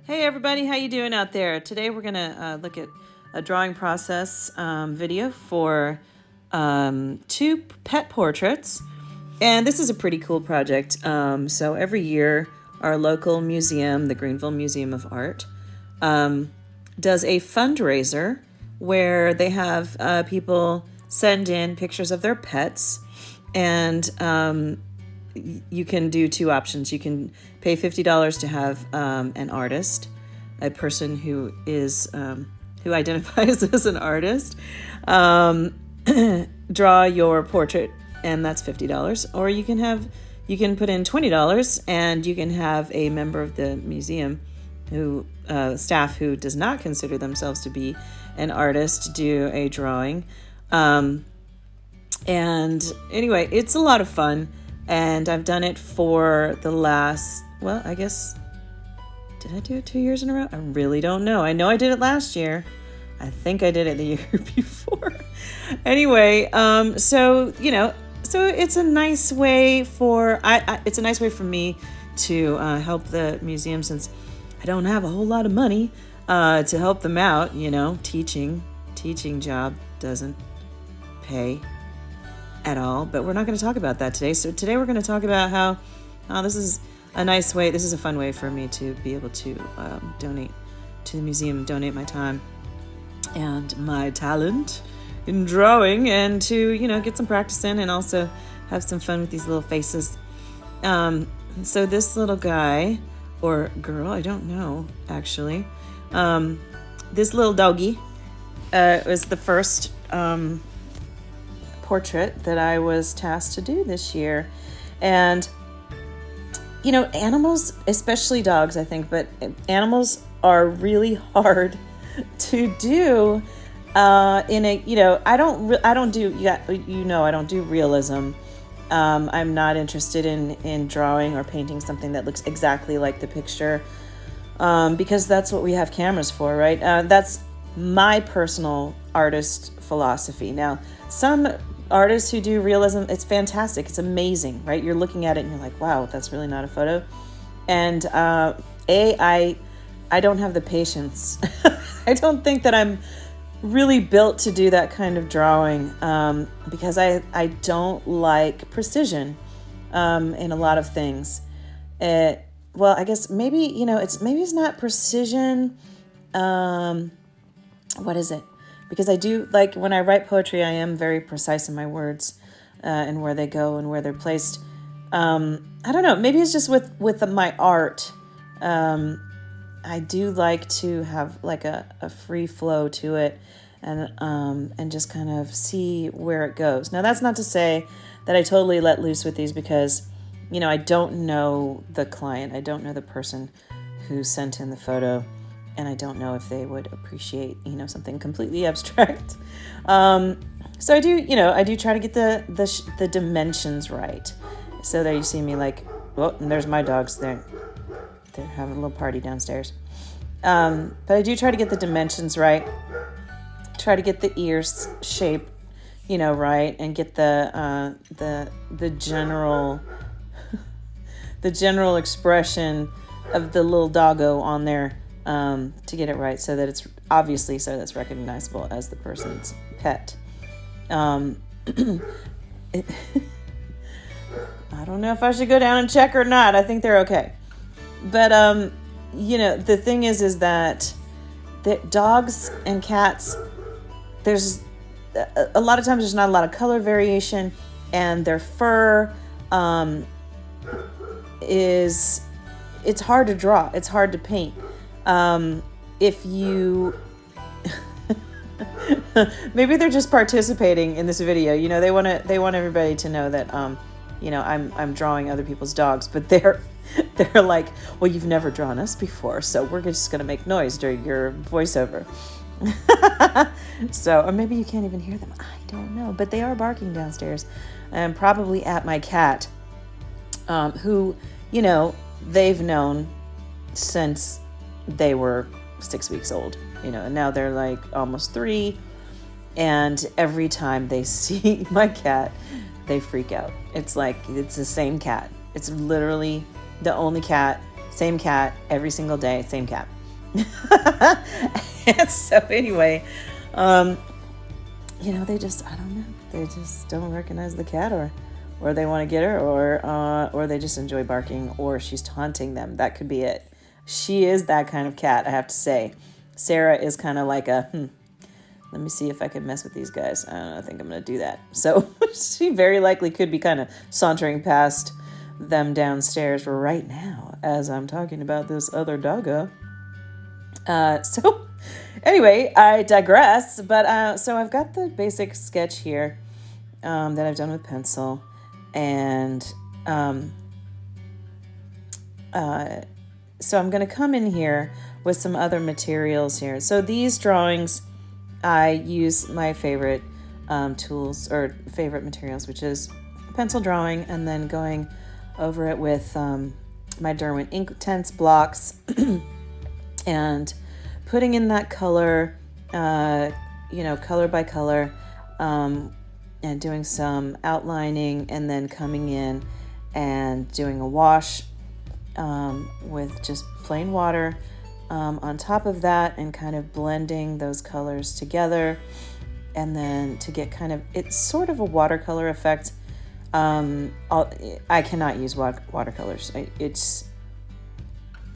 Hey everybody, how you doing out there? Today we're gonna look at a drawing process video for 2 pet portraits, and this is a pretty cool project. So every year our local museum, the Greenville Museum of Art, does a fundraiser where they have people send in pictures of their pets, and you can do 2 options. You can pay $50 to have an artist, a person who is who identifies as an artist, draw your portrait, and that's $50. Or you can put in $20, and you can have a member of the museum who staff who does not consider themselves to be an artist do a drawing. And anyway, it's a lot of fun. And I've done it for the last, well, I guess, did I do it 2 years in a row? I really don't know. I know I did it last year. I think I did it the year before. Anyway, so it's a nice way for, it's a nice way for me to help the museum, since I don't have a whole lot of money to help them out. Teaching job doesn't pay at all, but we're not going to talk about that today. So today we're going to talk about how this is a nice way, this is a fun way for me to be able to donate to the museum, donate my time and my talent in drawing, and to get some practice in, and also have some fun with these little faces. So this little guy or girl, I don't know actually, this little doggy was the first portrait that I was tasked to do this year. And animals, especially dogs, I think, but animals are really hard to do in a, I don't do realism. I'm not interested in drawing or painting something that looks exactly like the picture, because that's what we have cameras for, right? That's my personal artist philosophy. Now, some artists who do realism, it's fantastic, it's amazing, right? You're looking at it and you're like, wow, that's really not a photo. And I don't have the patience. I don't think that I'm really built to do that kind of drawing, because I don't like precision in a lot of things. Well, I guess maybe it's not precision. What is it? Because I do, like, when I write poetry, I am very precise in my words and where they go and where they're placed. I don't know. Maybe it's just with my art. I do like to have like a free flow to it, and just kind of see where it goes. Now, that's not to say that I totally let loose with these, because I don't know the client. I don't know the person who sent in the photo. And I don't know if they would appreciate, something completely abstract. So I do try to get the dimensions right. So there you see me, like, oh, and there's my dogs there. They're having a little party downstairs. But I do try to get the dimensions right. Try to get the ears shape, right, and get the general the general expression of the little doggo on there. To get it right, so that it's obviously that's recognizable as the person's pet. I don't know if I should go down and check or not. I think they're okay. But the thing is that the dogs and cats, there's a lot of times there's not a lot of color variation, and their fur it's hard to draw. It's hard to paint. If you maybe they're just participating in this video, they want everybody to know that I'm drawing other people's dogs, but they're like, well, you've never drawn us before, so we're just gonna make noise during your voiceover. So, or maybe you can't even hear them, I don't know, but they are barking downstairs, and probably at my cat, who they've known since they were 6 weeks old, and now they're like almost 3. And every time they see my cat, they freak out. It's like, it's the same cat. It's literally the only cat same cat every single day, same cat. And so anyway, they just, I don't know, they just don't recognize the cat, or they want to get her, or they just enjoy barking, or she's taunting them. That could be it. She is that kind of cat, I have to say. Sarah is kind of like let me see if I can mess with these guys. I don't know, I think I'm going to do that. So she very likely could be kind of sauntering past them downstairs right now as I'm talking about this other doggo. So anyway, I digress. But so I've got the basic sketch here that I've done with pencil. And so I'm going to come in here with some other materials here. So these drawings, I use my favorite tools or favorite materials, which is pencil drawing, and then going over it with my Derwent Inktense blocks and putting in that color, color by color, and doing some outlining, and then coming in and doing a wash with just plain water on top of that, and kind of blending those colors together, and then to get kind of, it's sort of a watercolor effect. I cannot use watercolors. It's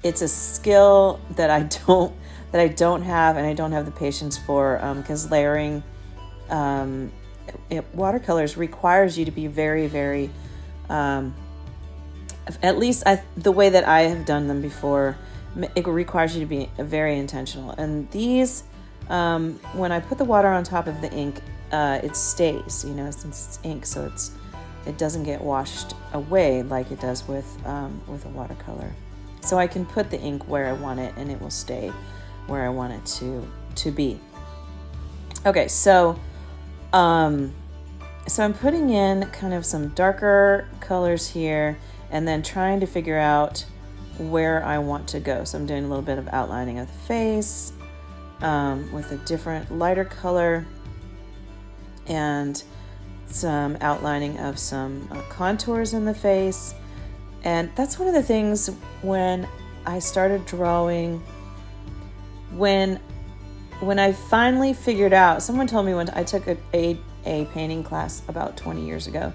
a skill that I don't have, and I don't have the patience for, because layering watercolors requires you to be very, very, at least the way that I have done them before, it requires you to be very intentional. And these, when I put the water on top of the ink, it stays, since it's ink, so it doesn't get washed away like it does with a watercolor. So I can put the ink where I want it, and it will stay where I want it to be. Okay, so I'm putting in kind of some darker colors here, and then trying to figure out where I want to go. So I'm doing a little bit of outlining of the face with a different lighter color, and some outlining of some contours in the face. And that's one of the things when I started drawing, when I finally figured out, someone told me when I took a painting class about 20 years ago,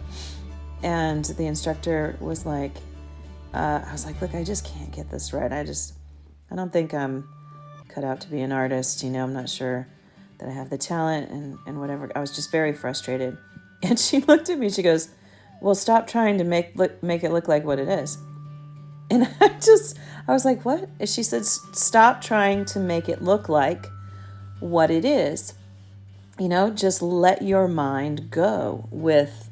and the instructor was like, I was like, look, I just can't get this right. I don't think I'm cut out to be an artist. I'm not sure that I have the talent and whatever. I was just very frustrated. And she looked at me, she goes, well, stop trying to make it look like what it is. And I was like, what? And she said, stop trying to make it look like what it is. Just let your mind go with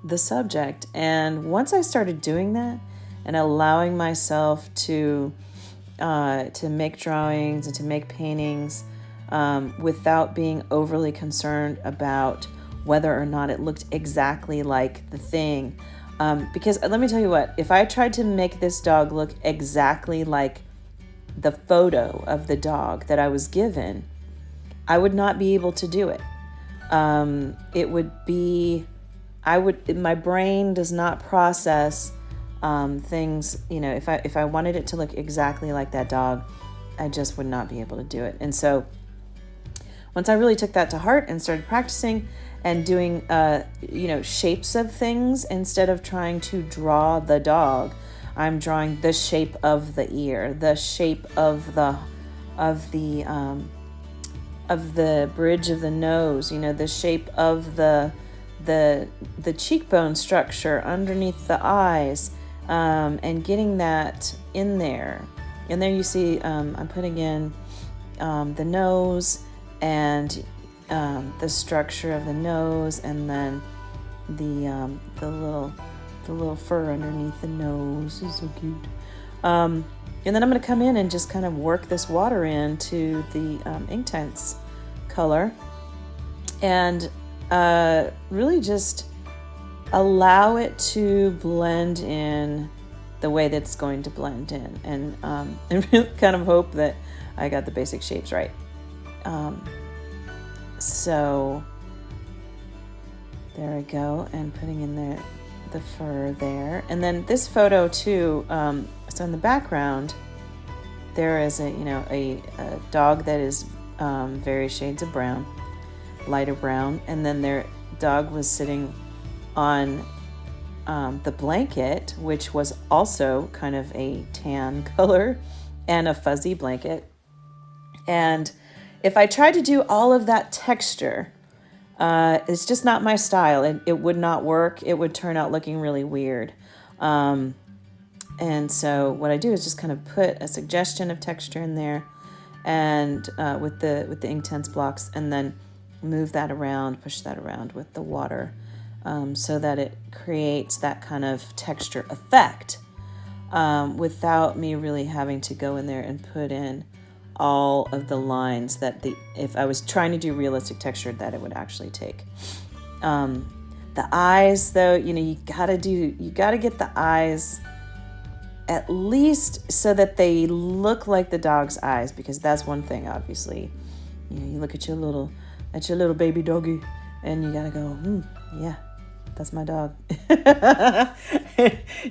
the subject. And once I started doing that and allowing myself to make drawings and to make paintings without being overly concerned about whether or not it looked exactly like the thing. Because let me tell you what, if I tried to make this dog look exactly like the photo of the dog that I was given, I would not be able to do it. My brain does not process things, if I wanted it to look exactly like that dog, I just would not be able to do it. And so once I really took that to heart and started practicing and doing, shapes of things, instead of trying to draw the dog, I'm drawing the shape of the ear, the shape of the bridge of the nose, the shape of the cheekbone structure underneath the eyes, and getting that in there. And there you see, I'm putting in the nose and the structure of the nose, and then the little fur underneath the nose is so cute. And then I'm going to come in and just kind of work this water into the Inktense color, and really just allow it to blend in the way that's going to blend in, and really kind of hope that I got the basic shapes right. So there we go, and putting in the fur there. And then this photo too, So in the background, there is a dog that is various shades of brown, lighter brown, and then their dog was sitting on the blanket, which was also kind of a tan color and a fuzzy blanket. And if I tried to do all of that texture, it's just not my style. It would not work. It would turn out looking really weird. And so what I do is just kind of put a suggestion of texture in there, and with the Inktense blocks, and then move that around, push that around with the water, so that it creates that kind of texture effect, without me really having to go in there and put in all of the lines that if I was trying to do realistic texture, that it would actually take. The eyes, though, you gotta get the eyes at least so that they look like the dog's eyes, because that's one thing. Obviously, you look at your little baby doggy, and you gotta go, yeah, that's my dog,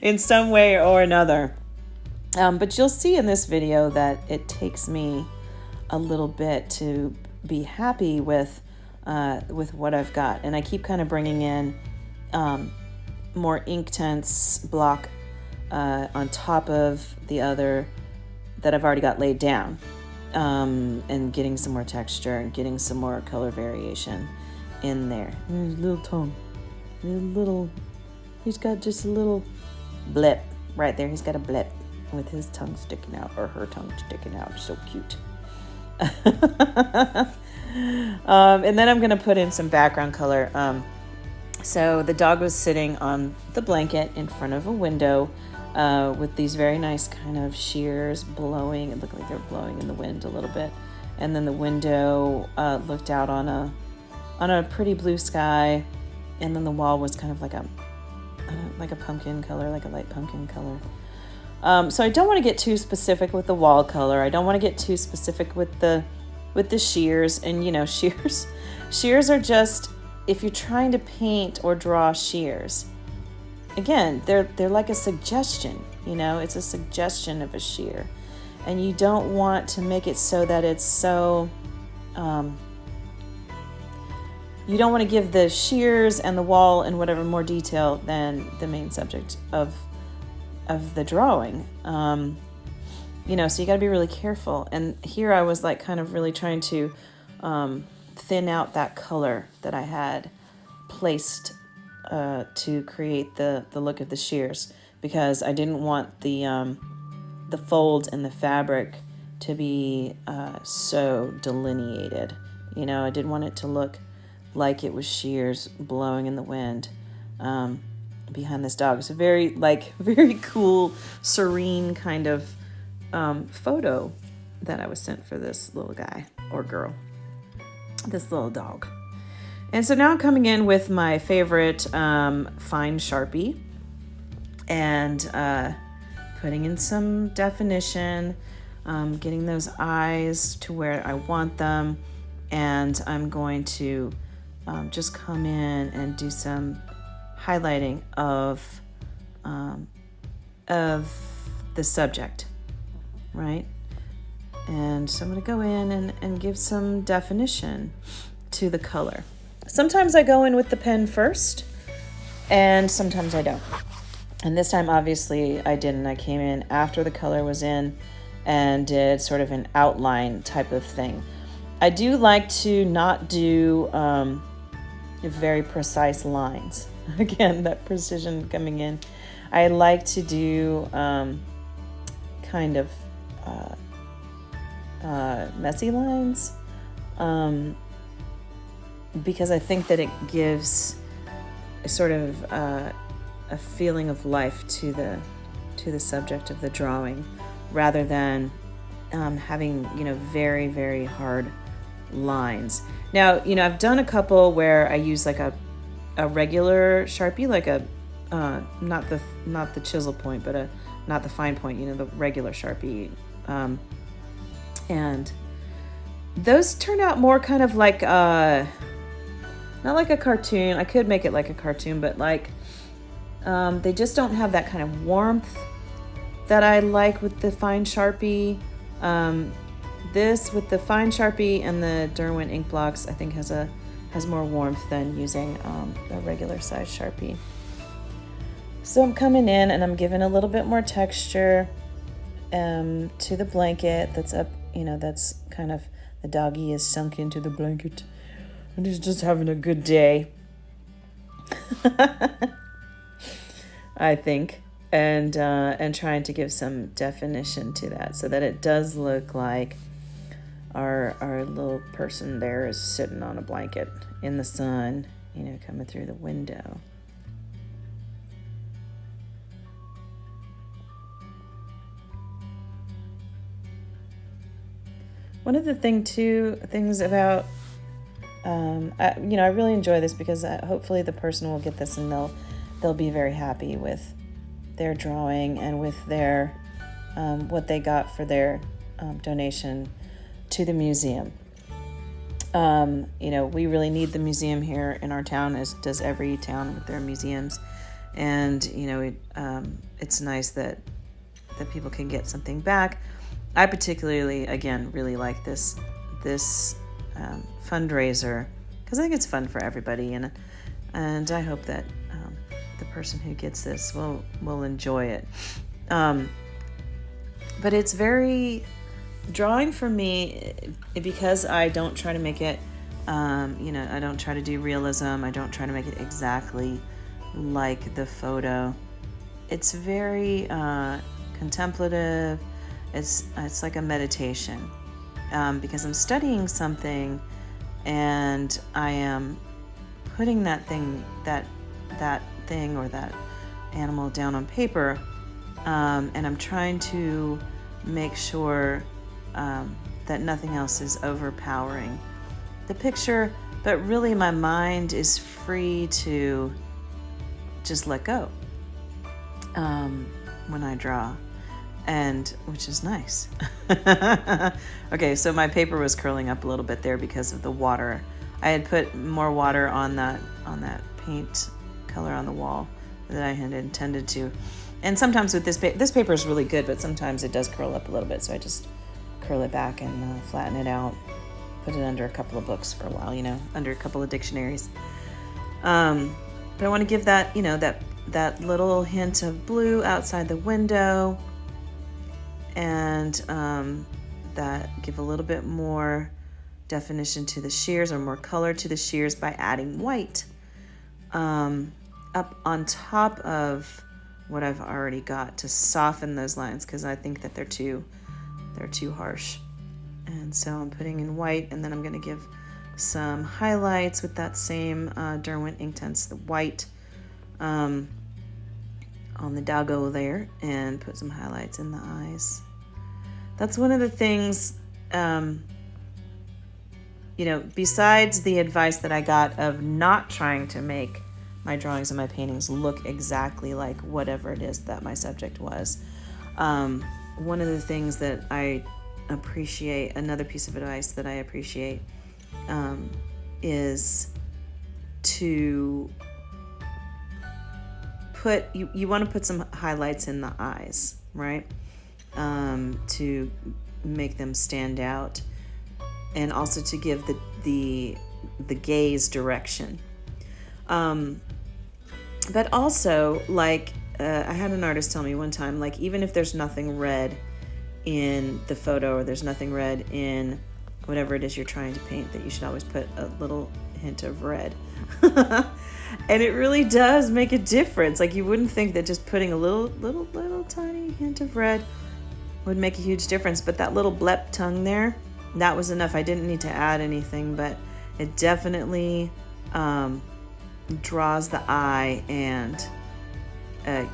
in some way or another. But you'll see in this video that it takes me a little bit to be happy with what I've got, and I keep kind of bringing in more Inktense block on top of the other that I've already got laid down, and getting some more texture and getting some more color variation in there. His little tongue, he's got just a little blip right there. He's got a blip with his tongue sticking out, or her tongue sticking out. So cute. And then I'm going to put in some background color. So the dog was sitting on the blanket in front of a window, with these very nice kind of shears blowing. It looked like they were blowing in the wind a little bit. And then the window looked out on a pretty blue sky. And then the wall was kind of like a pumpkin color, like a light pumpkin color. So I don't want to get too specific with the wall color. I don't want to get too specific with the shears. And shears are just, if you're trying to paint or draw shears, again, they're like a suggestion. It's a suggestion of a shear, and you don't want to make it so that it's so. You don't want to give the shears and the wall and whatever more detail than the main subject of the drawing. So you got to be really careful. And here I was like kind of really trying to thin out that color that I had placed to create the look of the shears, because I didn't want the folds in the fabric to be so delineated. I didn't want it to look like it was shears blowing in the wind behind this dog. It's a very cool, serene kind of photo that I was sent for this little guy or girl, this little dog. And so now I'm coming in with my favorite fine Sharpie and putting in some definition, getting those eyes to where I want them. And I'm going to just come in and do some highlighting of the subject, right? And so I'm going to go in and give some definition to the color. Sometimes I go in with the pen first, and sometimes I don't. And this time, obviously, I didn't. I came in after the color was in and did sort of an outline type of thing. I do like to not do very precise lines. Again, that precision coming in. I like to do kind of messy lines, because I think that it gives sort of a feeling of life to the subject of the drawing, rather than having very, very hard lines. Now, I've done a couple where I use like a regular Sharpie, like a not the chisel point, but not the fine point, the regular Sharpie, and those turn out more kind of like not like a cartoon. I could make it like a cartoon, but like they just don't have that kind of warmth that I like with the fine Sharpie. This with the fine Sharpie and the Derwent ink blocks, I think has more warmth than using a regular size Sharpie. So I'm coming in and I'm giving a little bit more texture to the blanket that's up, that's kind of, the doggy is sunk into the blanket and he's just having a good day. I think. And trying to give some definition to that so that it does look like our little person there is sitting on a blanket in the sun, coming through the window. One of the things about, I really enjoy this because hopefully the person will get this and they'll be very happy with their drawing and with their what they got for their donation to the museum. We really need the museum here in our town, as does every town with their museums, and it's nice that people can get something back. I particularly, again, really like this fundraiser because I think it's fun for everybody, and I hope that the person who gets this will enjoy it. But it's very drawing for me because I don't try to make it, I don't try to do realism. I don't try to make it exactly like the photo. It's very contemplative. It's like a meditation because I'm studying something and I am putting that thing or that animal down on paper, and I'm trying to make sure that nothing else is overpowering the picture, but really my mind is free to just let go when I draw, and which is nice. Okay, so my paper was curling up a little bit there because of the water. I had put more water on that paint color on the wall that I had intended to. And sometimes with this paper is really good, but sometimes it does curl up a little bit, so I just curl it back and flatten it out, put it under a couple of books for a while, under a couple of dictionaries. But I want to give that, that little hint of blue outside the window, and that give a little bit more definition to the shears, or more color to the shears, by adding white up on top of what I've already got to soften those lines, because I think that they're too harsh. And so I'm putting in white, and then I'm going to give some highlights with that same Derwent Inktense, the white, on the doggo there, and put some highlights in the eyes. That's one of the things, besides the advice that I got of not trying to make my drawings and my paintings look exactly like whatever it is that my subject was. One of the things that I appreciate, another piece of advice that I appreciate, is to you want to put some highlights in the eyes, right? To make them stand out, and also to give the gaze direction. But also, like, I had an artist tell me one time, like, even if there's nothing red in the photo, or there's nothing red in whatever it is you're trying to paint, that you should always put a little hint of red. And it really does make a difference. Like, you wouldn't think that just putting a little tiny hint of red would make a huge difference, but that little blep tongue there, that was enough. I didn't need to add anything, but it definitely draws the eye and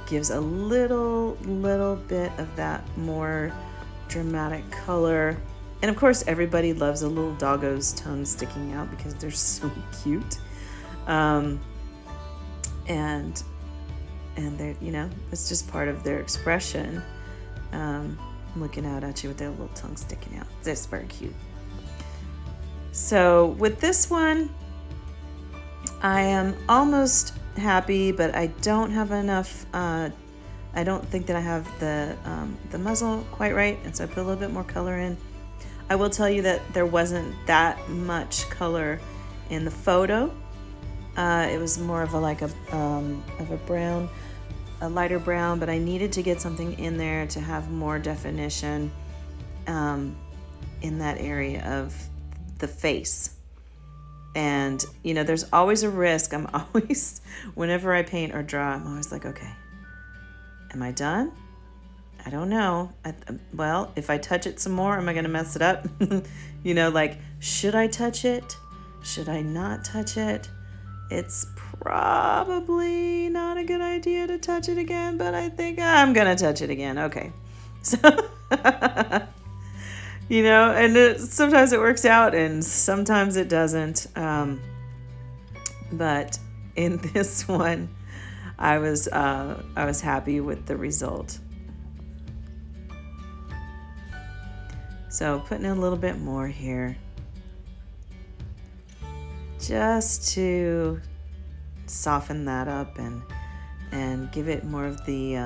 gives a little bit of that more dramatic color. And of course, everybody loves a little doggo's tongue sticking out because they're so cute. And they're, it's just part of their expression, looking out at you with their little tongue sticking out. It's very cute. So with this one, I am almost happy, but I don't have enough I don't think that I have the muzzle quite right, and so I put a little bit more color in. I will tell you that there wasn't that much color in the photo. It was more of a brown, a lighter brown, but I needed to get something in there to have more definition in that area of the face. And, there's always a risk. Whenever I paint or draw, I'm always like, okay, am I done? I don't know. Well, if I touch it some more, am I going to mess it up? Should I touch it? Should I not touch it? It's probably not a good idea to touch it again, but I think I'm going to touch it again. Okay. So, and sometimes it works out and sometimes it doesn't. But in this one, I was happy with the result. So putting in a little bit more here, just to soften that up and give it more of the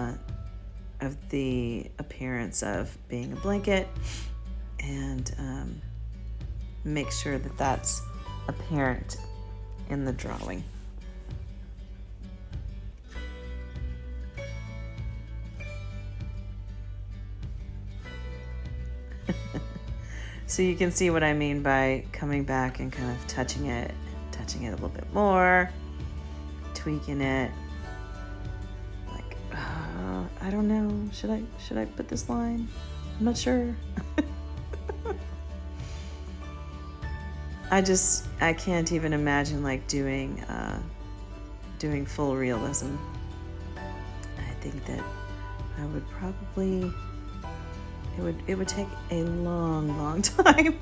appearance of being a blanket, and make sure that that's apparent in the drawing. So you can see what I mean by coming back and kind of touching it a little bit more, tweaking it. Like, I don't know. Should I put this line? I'm not sure. I can't even imagine doing full realism. I think that I would probably, it would take a long time.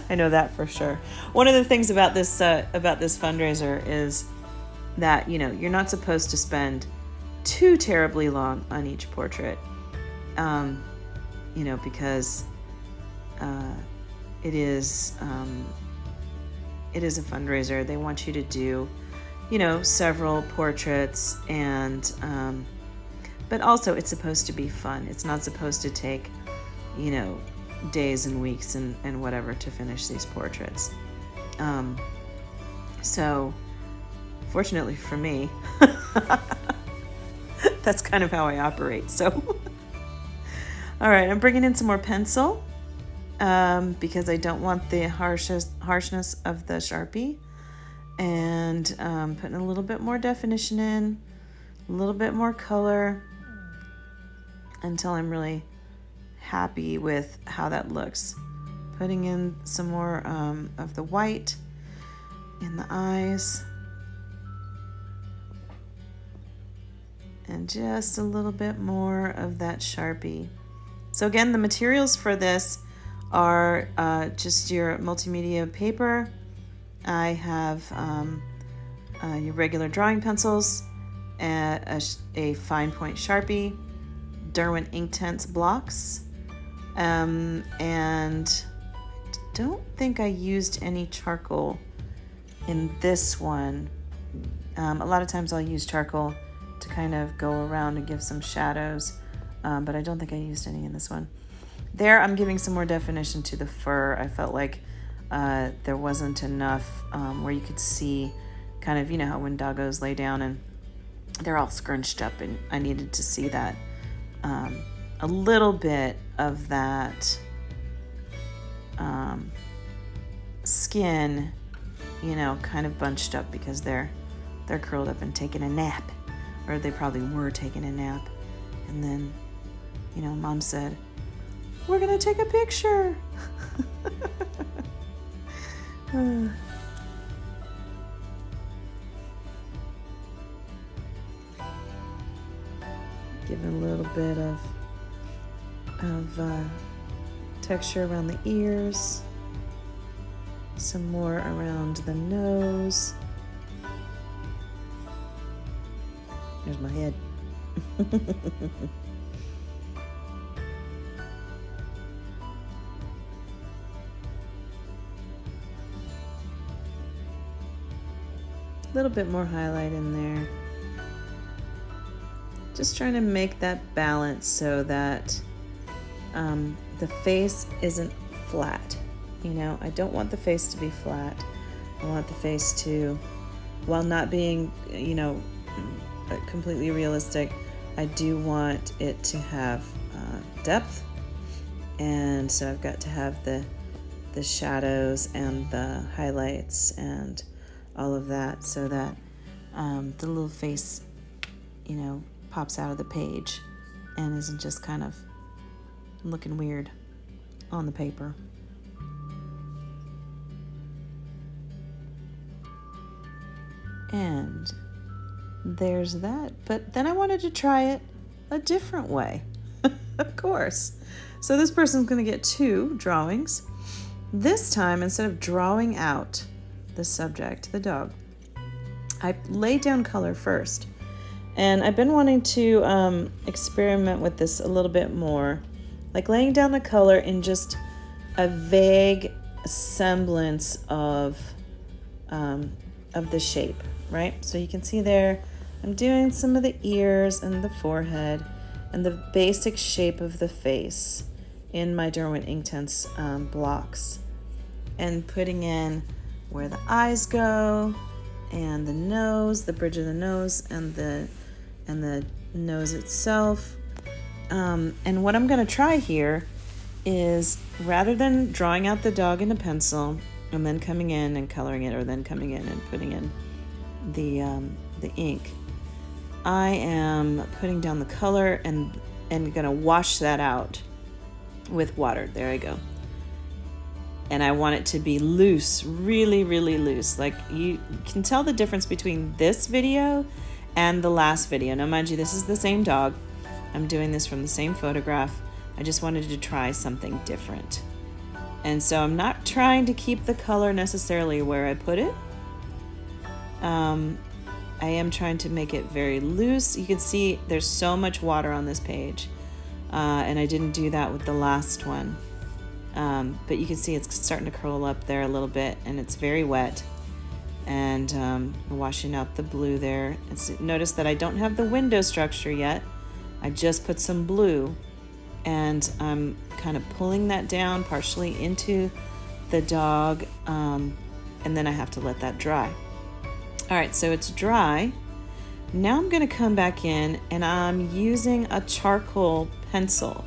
I know that for sure. One of the things about this fundraiser is that, you're not supposed to spend too terribly long on each portrait. Because it is a fundraiser. They want you to do, several portraits, and but also it's supposed to be fun. It's not supposed to take, days and weeks and whatever to finish these portraits. So fortunately for me, that's kind of how I operate. So, all right, I'm bringing in some more pencil. Because I don't want the harshness of the Sharpie, and putting a little bit more definition in, a little bit more color, until I'm really happy with how that looks. Putting in some more of the white in the eyes, and just a little bit more of that Sharpie. So again, the materials for this are just your multimedia paper. I have your regular drawing pencils, a fine point Sharpie, Derwent Inktense blocks, and I don't think I used any charcoal in this one. A lot of times I'll use charcoal to kind of go around and give some shadows, but I don't think I used any in this one. There, I'm giving some more definition to the fur. I felt like there wasn't enough where you could see kind of, how when doggos lay down and they're all scrunched up, and I needed to see that a little bit of that skin, kind of bunched up because they're curled up and taking a nap, or they probably were taking a nap. And then, Mom said, "We're gonna take a picture." Give it a little bit of texture around the ears, some more around the nose. There's my head. A little bit more highlight in there. Just trying to make that balance so that the face isn't flat. You know, I don't want the face to be flat. I want the face to, while not being, you know, completely realistic, I do want it to have depth. And so I've got to have the shadows and the highlights and all of that so that the little face, you know, pops out of the page and isn't just kind of looking weird on the paper. And there's that. But then I wanted to try it a different way, of course. So this person's going to get 2 drawings. This time, instead of drawing out the subject, the dog, I laid down color first. And I've been wanting to experiment with this a little bit more, like laying down the color in just a vague semblance of the shape, right? So you can see there, I'm doing some of the ears and the forehead and the basic shape of the face in my Derwent Inktense blocks, and putting in where the eyes go and the nose, the bridge of the nose, and the nose itself. And what I'm going to try here is, rather than drawing out the dog in a pencil and then coming in and coloring it, or then coming in and putting in the ink, I am putting down the color and going to wash that out with water. There I go. And I want it to be loose, really, really loose. Like, you can tell the difference between this video and the last video. Now, mind you, this is the same dog. I'm doing this from the same photograph. I just wanted to try something different. And so I'm not trying to keep the color necessarily where I put it. I am trying to make it very loose. You can see there's so much water on this page. And I didn't do that with the last one. But you can see it's starting to curl up there a little bit, and it's very wet. And washing out the blue there. Notice that I don't have the window structure yet. I just put some blue, and I'm kind of pulling that down partially into the dog, and then I have to let that dry. All right, so it's dry. Now I'm going to come back in, and I'm using a charcoal pencil.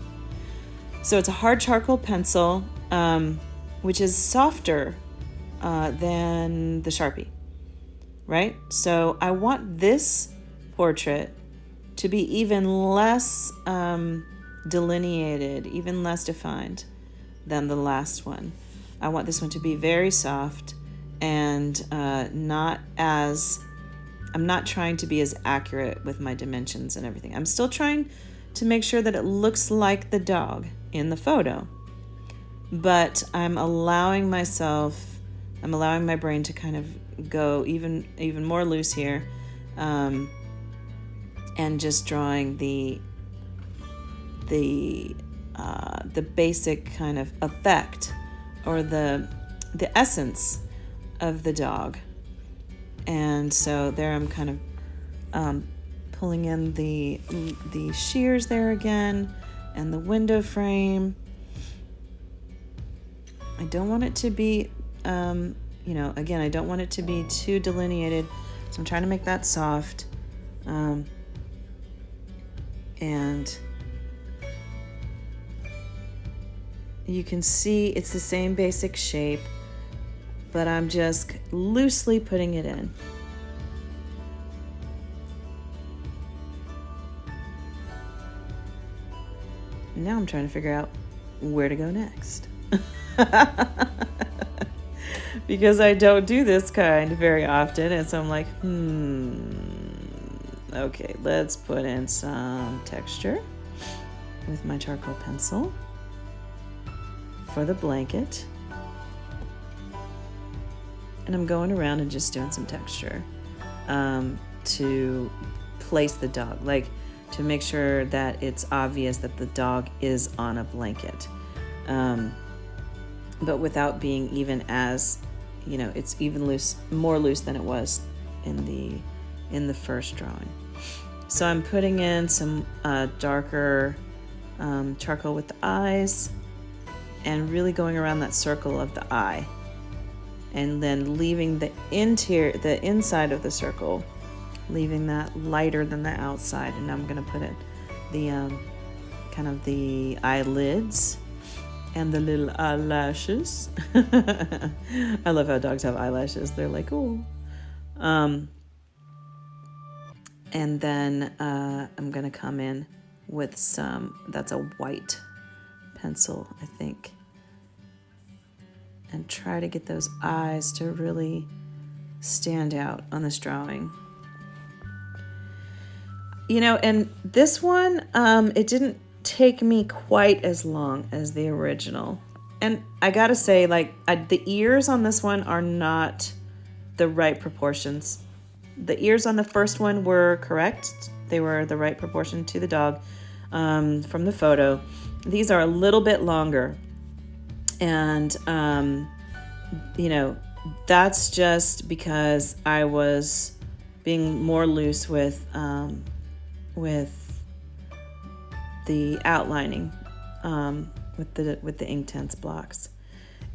So it's a hard charcoal pencil, which is softer than the Sharpie, right? So I want this portrait to be even less delineated, even less defined than the last one. I want this one to be very soft and I'm not trying to be as accurate with my dimensions and everything. I'm still trying to make sure that it looks like the dog in the photo, but I'm allowing my brain to kind of go even more loose here, and just drawing the basic kind of effect, or the essence of the dog. And so there I'm kind of pulling in the shears there again, and the window frame. I don't want it to be, again, I don't want it to be too delineated, so I'm trying to make that soft. And you can see it's the same basic shape, but I'm just loosely putting it in. Now I'm trying to figure out where to go next. Because I don't do this kind very often, and so I'm like, okay, let's put in some texture with my charcoal pencil for the blanket. And I'm going around and just doing some texture to place the dog, like to make sure that it's obvious that the dog is on a blanket, but without being even as, it's even more loose than it was in the first drawing. So I'm putting in some darker charcoal with the eyes and really going around that circle of the eye, and then leaving the inside of the circle, leaving that lighter than the outside. And I'm going to put it the kind of the eyelids and the little eyelashes. I love how dogs have eyelashes. They're like, oh. And then I'm going to come in with that's a white pencil, I think, and try to get those eyes to really stand out on this drawing. And this one, it didn't take me quite as long as the original. And I gotta say, the ears on this one are not the right proportions. The ears on the first one were correct. They were the right proportion to the dog from the photo. These are a little bit longer. And, that's just because I was being more loose with the outlining, with the Inktense blocks.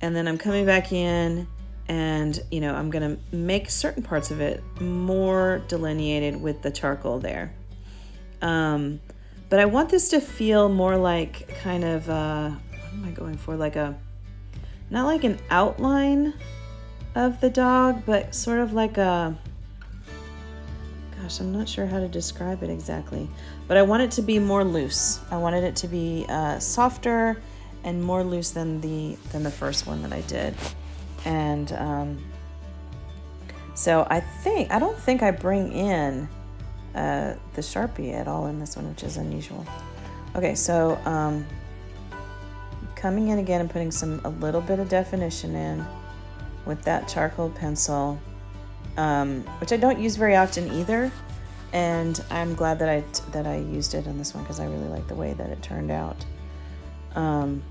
And then I'm coming back in and, I'm going to make certain parts of it more delineated with the charcoal there. But I want this to feel more like kind of, what am I going for? Not like an outline of the dog, but sort of like I'm not sure how to describe it exactly, but I want it to be more loose. I wanted it to be softer and more loose than the first one that I did. And so I don't think I bring in the Sharpie at all in this one, which is unusual. Okay, so coming in again and putting a little bit of definition in with that charcoal pencil, which I don't use very often either. And I'm glad that I used it on this one because I really like the way that it turned out. Putting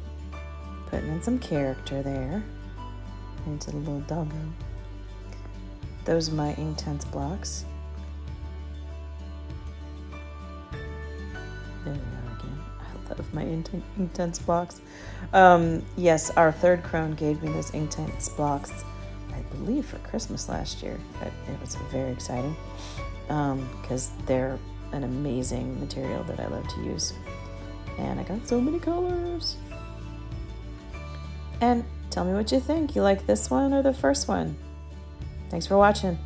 in some character there into the little doggo. Those are my Inktense blocks. There we are again. I love my Inktense blocks. Yes, our third crone gave me those Inktense blocks, I believe, for Christmas last year. It was very exciting because they're an amazing material that I love to use. And I got so many colors. And tell me what you think. You like this one or the first one? Thanks for watching.